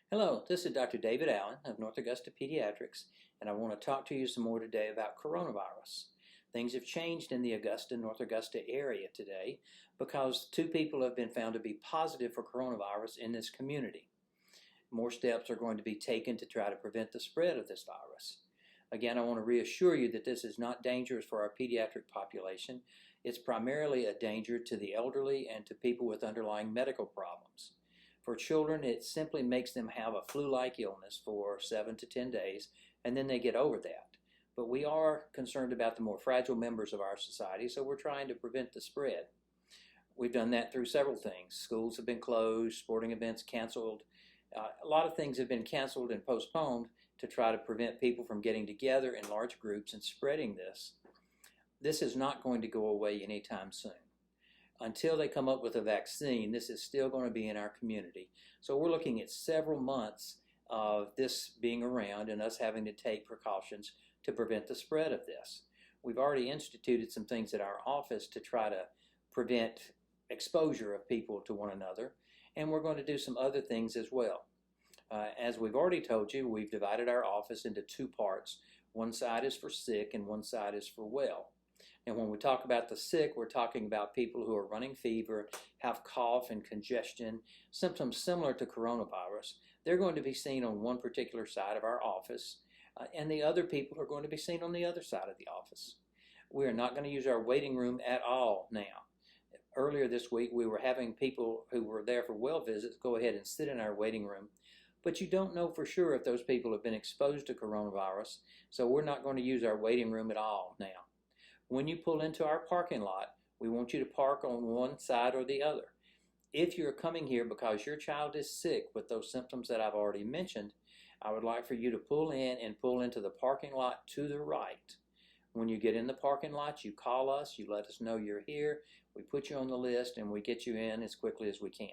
Hello, this is Dr. David Allen of North Augusta Pediatrics, and I want to talk to you some more today about coronavirus. Things have changed in the North Augusta area today because two people have been found to be positive for coronavirus in this community. More steps are going to be taken to try to prevent the spread of this virus. Again, I want to reassure you that this is not dangerous for our pediatric population. It's primarily a danger to the elderly and to people with underlying medical problems. For children, it simply makes them have a flu-like illness for 7 to 10 days, and then they get over that. But we are concerned about the more fragile members of our society, so we're trying to prevent the spread. We've done that through several things. Schools have been closed, sporting events canceled. A lot of things have been canceled and postponed to try to prevent people from getting together in large groups and spreading this. This is not going to go away anytime soon. Until they come up with a vaccine, this is still going to be in our community. So we're looking at several months of this being around and us having to take precautions to prevent the spread of this. We've already instituted some things at our office to try to prevent exposure of people to one another, and we're going to do some other things as well. As we've already told you, we've divided our office into two parts. One side is for sick and one side is for well. And when we talk about the sick, we're talking about people who are running fever, have cough and congestion, symptoms similar to coronavirus. They're going to be seen on one particular side of our office, and the other people are going to be seen on the other side of the office. We are not going to use our waiting room at all now. Earlier this week, we were having people who were there for well visits go ahead and sit in our waiting room, but you don't know for sure if those people have been exposed to coronavirus, so we're not going to use our waiting room at all now. When you pull into our parking lot, we want you to park on one side or the other. If you're coming here because your child is sick with those symptoms that I've already mentioned, I would like for you to pull in and pull into the parking lot to the right. When you get in the parking lot, you call us, you let us know you're here, we put you on the list, and we get you in as quickly as we can.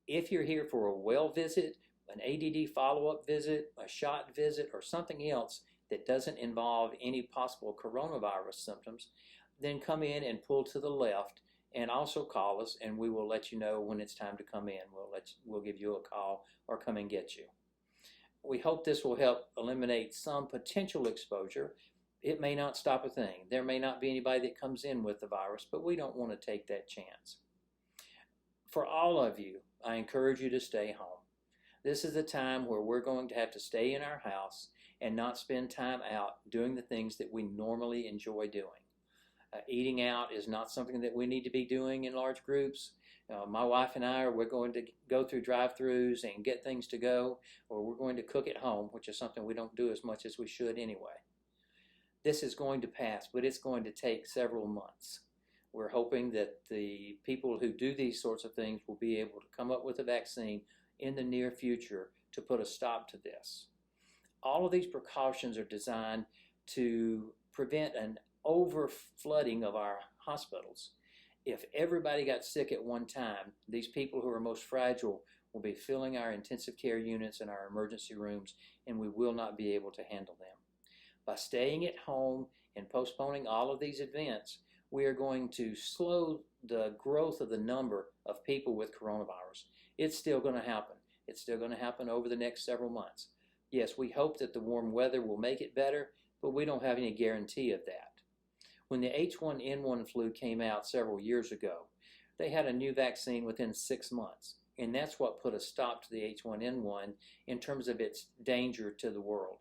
If you're here for a well visit, an ADD follow-up visit, a shot visit, or something else that doesn't involve any possible coronavirus symptoms, then come in and pull to the left and also call us, and we will let you know when it's time to come in. We'll give you a call or come and get you. We hope this will help eliminate some potential exposure. It may not stop a thing. There may not be anybody that comes in with the virus, but we don't want to take that chance. For all of you, I encourage you to stay home. This is a time where we're going to have to stay in our house and not spend time out doing the things that we normally enjoy doing. Eating out is not something that we need to be doing in large groups. My wife and we're going to go through drive-thrus and get things to go, or we're going to cook at home, which is something we don't do as much as we should anyway. This is going to pass, but it's going to take several months. We're hoping that the people who do these sorts of things will be able to come up with a vaccine in the near future to put a stop to this. All of these precautions are designed to prevent an overflooding of our hospitals. If everybody got sick at one time, these people who are most fragile will be filling our intensive care units and our emergency rooms, and we will not be able to handle them. By staying at home and postponing all of these events, we are going to slow the growth of the number of people with coronavirus. It's still going to happen. It's still going to happen over the next several months. Yes, we hope that the warm weather will make it better, but we don't have any guarantee of that. When the H1N1 flu came out several years ago, they had a new vaccine within 6 months, and that's what put a stop to the H1N1 in terms of its danger to the world.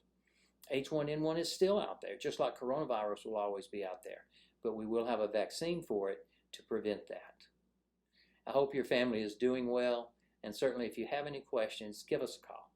H1N1 is still out there, just like coronavirus will always be out there, but we will have a vaccine for it to prevent that. I hope your family is doing well, and certainly if you have any questions, give us a call.